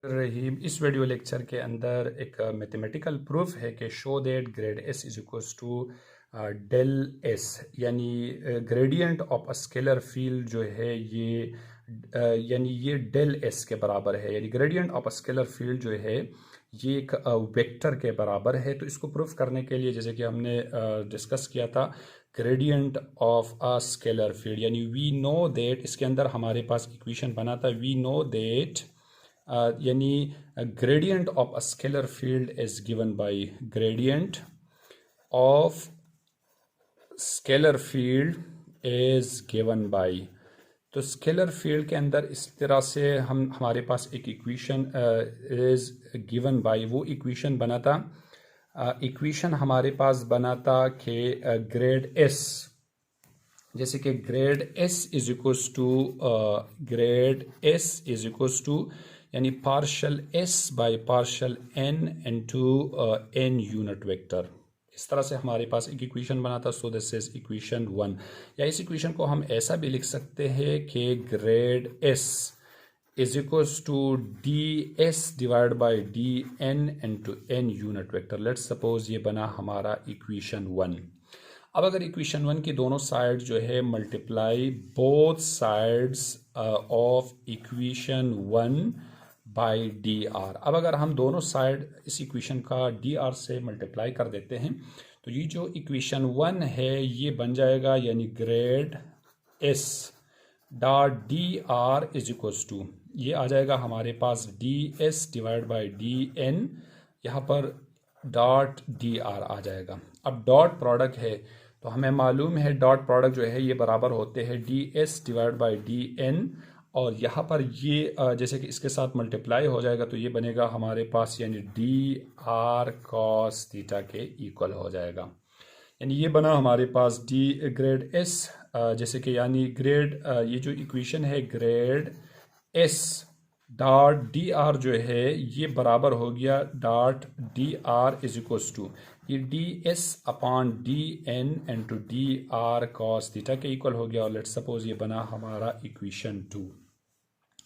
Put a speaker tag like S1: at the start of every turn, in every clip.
S1: रहीम। इस video lecture के अंदर एक मैथमेटिकल प्रूफ है कि show that grad S is equals to del s, यानी gradient of a scalar field जो है ये यानी ये डेल एस के बराबर है। यानी gradient of a scalar field जो है ये एक वेक्टर के बराबर है। तो इसको प्रूफ करने के लिए जैसे कि हमने डिस्कस किया था gradient of a scalar field, यानी वी नो दैट, इसके अंदर हमारे पास इक्वेशन बना था वी नो दैट यानी gradient of a scalar field is given by gradient of scalar field is given by. तो स्केलर फील्ड के अंदर इस तरह से हमारे पास एक इक्वेशन इज गिवन बाय, वो इक्वेशन बना था इक्वेशन हमारे पास बना था कि ग्रेड एस, जैसे कि grad S is equals to grad S is equals to यानी partial s by partial n into n unit vector. इस तरह से हमारे पास एक इक्वेशन बना था। So this is equation 1। या इस इक्वेशन को हम ऐसा भी लिख सकते हैं कि grad S is equals to D S divide by D N into N unit vector. Let's suppose ये बना हमारा इक्वेशन 1। अब अगर इक्वेशन 1 की दोनों साइड जो है multiply both sides of equation 1 by D R. अब अगर हम दोनों साइड इस इक्वेशन का डी आर से मल्टीप्लाई कर देते हैं तो ये जो इक्वेशन 1 है ये बन जाएगा, यानी grad S dot D R is equals to, ये आ जाएगा हमारे पास d S divide by D n, यहाँ पर डॉट डी आर आ जाएगा। अब डॉट प्रोडक्ट है तो हमें मालूम है डॉट प्रोडक्ट जो है ये बराबर होते हैं D S divide by D N, और यहाँ पर ये जैसे कि इसके साथ मल्टीप्लाई हो जाएगा तो ये बनेगा हमारे पास यानी डी आर कॉस थीटा के इक्वल हो जाएगा। यानी ये बना हमारे पास डी ग्रेड एस, जैसे कि यानी ग्रेड ये जो इक्वेशन है grad S dot D r जो है ये बराबर हो गया dot D R is equals to ये d s upon d N into d are cos theta के इक्वल हो गया। और लेट्स सपोज ये बना हमारा इक्वेशन 2।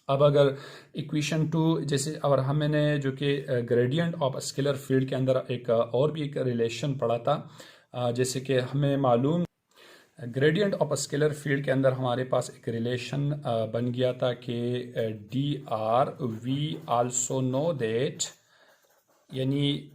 S1: अब अगर इक्वेशन 2 जैसे और हमने जो कि ग्रेडियंट ऑफ स्केलर फील्ड के अंदर एक और भी एक रिलेशन पढ़ा था, जैसे कि हमें मालूम ग्रेडियंट ऑफ स्केलर फील्ड के अंदर हमारे पास एक रिलेशन बन गया था कि D R we also know that, यानी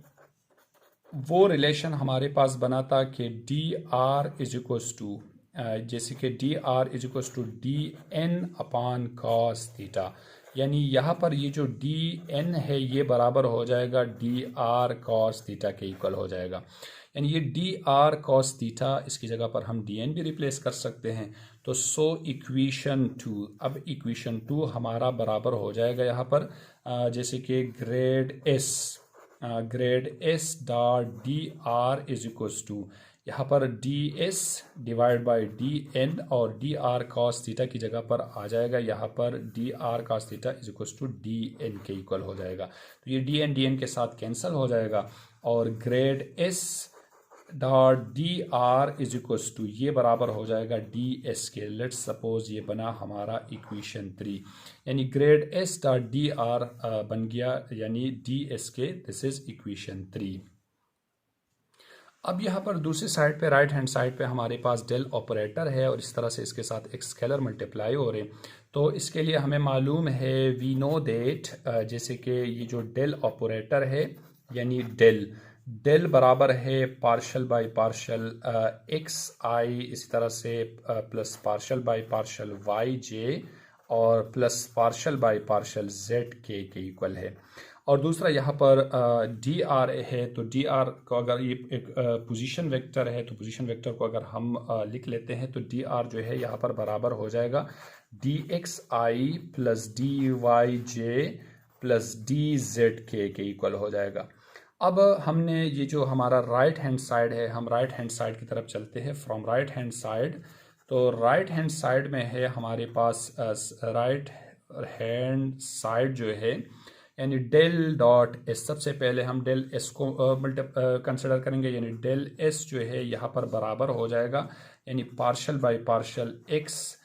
S1: वो रिलेशन हमारे पास बना था कि D are is equals to जैसे कि D are is equals to D N upon cos theta, यानी यहाँ पर ये जो डी एन है ये बराबर हो जाएगा डी आर कॉस थीटा के इक्वल हो जाएगा। यानी ये डी आर कॉस थीटा, इसकी जगह पर हम डी एन भी रिप्लेस कर सकते हैं। तो सो इक्वेशन 2, अब इक्वेशन 2 हमारा बराबर हो जाएगा यहाँ पर जैसे कि grad S dot D R is equals to यहाँ पर D S divide by D N, और डी आर कॉस थीटा की जगह पर आ जाएगा यहाँ पर D are cos theta is equals to D N के इक्वल हो जाएगा। तो ये डी एन के साथ कैंसिल हो जाएगा और grad S dot D R is equals to ये बराबर हो जाएगा डी एस के। लेट्स सपोज ये बना हमारा इक्वेशन 3, यानी grad S dot D R बन गया यानी डी एस के। This is equation 3। अब यहाँ पर दूसरी साइड पे राइट हैंड साइड पे हमारे पास डेल ऑपरेटर है और इस तरह से इसके साथ एक स्केलर मल्टीप्लाई हो रहे हैं। तो इसके लिए हमें मालूम है वी नो दैट, जैसे कि ये जो डेल ऑपरेटर है यानी डेल बराबर है पार्शल बाय पार्शल एक्स आई, इसी तरह से plus partial by partial Y j और plus partial by partial Z के इक्वल है। और दूसरा यहाँ पर डी आर है, तो डी आर को अगर ये एक पोजीशन वेक्टर है तो पोजीशन वेक्टर को अगर हम लिख लेते हैं तो डी आर जो है यहाँ पर बराबर हो जाएगा डी एक्स आई plus D Y J plus D Z के इक्वल हो जाएगा। अब हमने ये जो हमारा राइट हैंड साइड है, हम राइट हैंड साइड की तरफ चलते हैं फ्रॉम राइट हैंड साइड। तो राइट हैंड साइड में है हमारे पास राइट हैंड साइड जो है यानी डेल डॉट एस। सबसे पहले हम डेल एस को कंसिडर करेंगे, यानी डेल एस जो है यहाँ पर बराबर हो जाएगा यानी पार्शल बाय पार्शल एक्स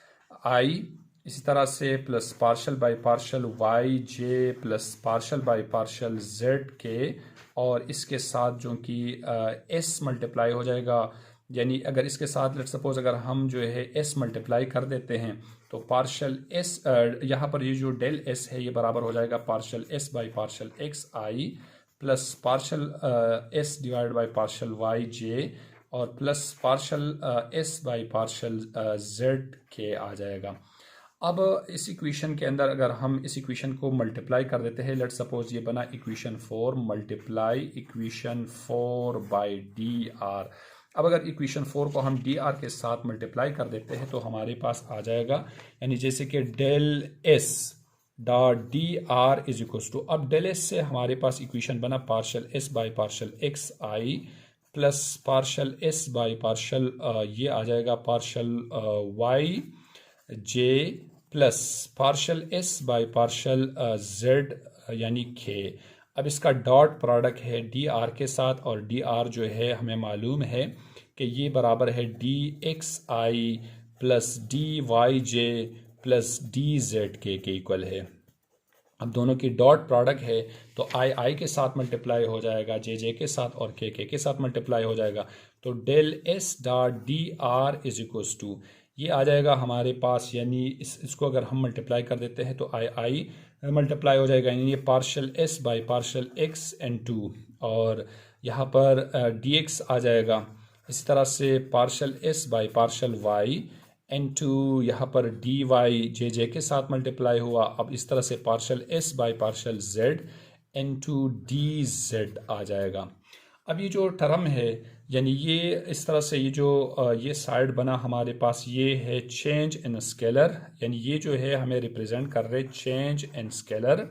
S1: आई इसी तरह से plus partial by partial Y J plus partial by partial Z के, और इसके साथ जो कि एस मल्टीप्लाई हो जाएगा, यानी अगर इसके साथ लेट सपोज अगर हम जो है एस मल्टीप्लाई कर देते हैं तो पार्शल एस, यहाँ पर ये जो डेल एस है ये बराबर हो जाएगा partial S by partial x I plus partial s divide by partial Y j और plus partial S by partial Z के आ जाएगा। अब इस इक्वेशन के अंदर अगर हम इस इक्वेशन को मल्टीप्लाई कर देते हैं, लेट सपोज ये बना equation 4 multiply equation 4 by D R. अब अगर इक्वेशन 4 को हम डी आर के साथ मल्टीप्लाई कर देते हैं तो हमारे पास आ जाएगा, यानी जैसे कि del S dot D R is equal to, अब डेल एस से हमारे पास इक्वेशन बना partial S by partial x I plus partial S by partial ये आ जाएगा partial Y J plus partial S by partial Z यानी के। अब इसका डॉट प्रोडक्ट है डी आर के साथ, और डी आर जो है हमें मालूम है कि ये बराबर है डी एक्स आई plus D Y J plus D Z के इक्वल है। अब दोनों की डॉट प्रोडक्ट है तो आई आई के साथ मल्टीप्लाई हो जाएगा, जे के साथ और के साथ मल्टीप्लाई हो जाएगा, तो del S dot D R is equal to ये आ जाएगा हमारे पास, यानी इसको अगर हम मल्टीप्लाई कर देते हैं तो आई आई मल्टीप्लाई हो जाएगा, यानी ये partial S by partial X into, और यहाँ पर डी एक्स आ जाएगा। इसी तरह से partial S by partial Y into, यहाँ पर डी वाई जे के साथ मल्टीप्लाई हुआ। अब इस तरह से partial S by partial z into d z आ जाएगा। अब ये जो टर्म है, यानी ये इस तरह से ये जो ये साइड बना हमारे पास, ये है चेंज इन स्केलर, यानी ये जो है हमें रिप्रेजेंट कर रहे change in scalar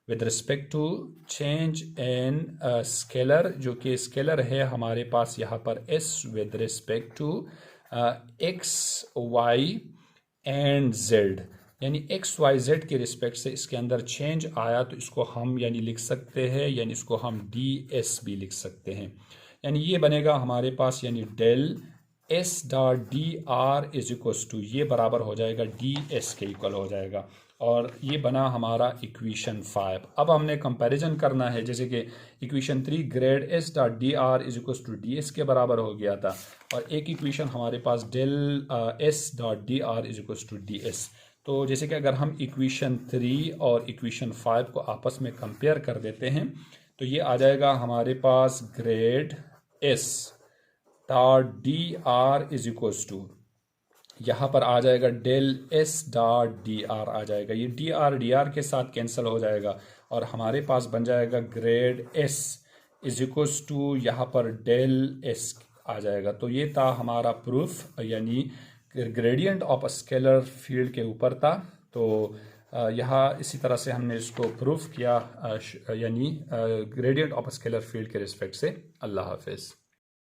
S1: with respect to change in scalar, जो कि स्केलर है हमारे पास यहाँ पर S with respect to X Y and Z, यानी एक्स वाई जेड के रिस्पेक्ट से इसके अंदर चेंज आया तो इसको हम यानी लिख सकते हैं, यानी इसको हम डी एस भी लिख सकते हैं, यानी ये बनेगा हमारे पास, यानी del S dot D R is equal to ये बराबर हो जाएगा डी एस के इक्वल हो जाएगा, और ये बना हमारा इक्वेशन 5। अब हमने कंपैरिजन करना है, जैसे कि equation 3 grad S dot D R is equal to D S के बराबर हो गया था, और एक इक्वेशन हमारे पास del S dot D R is equal to D s. तो जैसे कि अगर हम इक्वेशन 3 और इक्वेशन 5 को आपस में कंपेयर कर देते हैं तो ये आ जाएगा हमारे पास grad S dot D R is equals to, यहाँ पर आ जाएगा del S dot D r आ जाएगा, ये डी आर के साथ कैंसिल हो जाएगा और हमारे पास बन जाएगा grad S is equals to यहाँ पर डेल एस आ जाएगा। तो ये था हमारा प्रूफ, यानी ग्रेडियंट ऑफ स्केलर फील्ड के ऊपर था। तो यहाँ इसी तरह से हमने इसको प्रूफ किया, यानी ग्रेडियंट ऑफ स्केलर फील्ड के रिस्पेक्ट से। अल्लाह हाफिज़।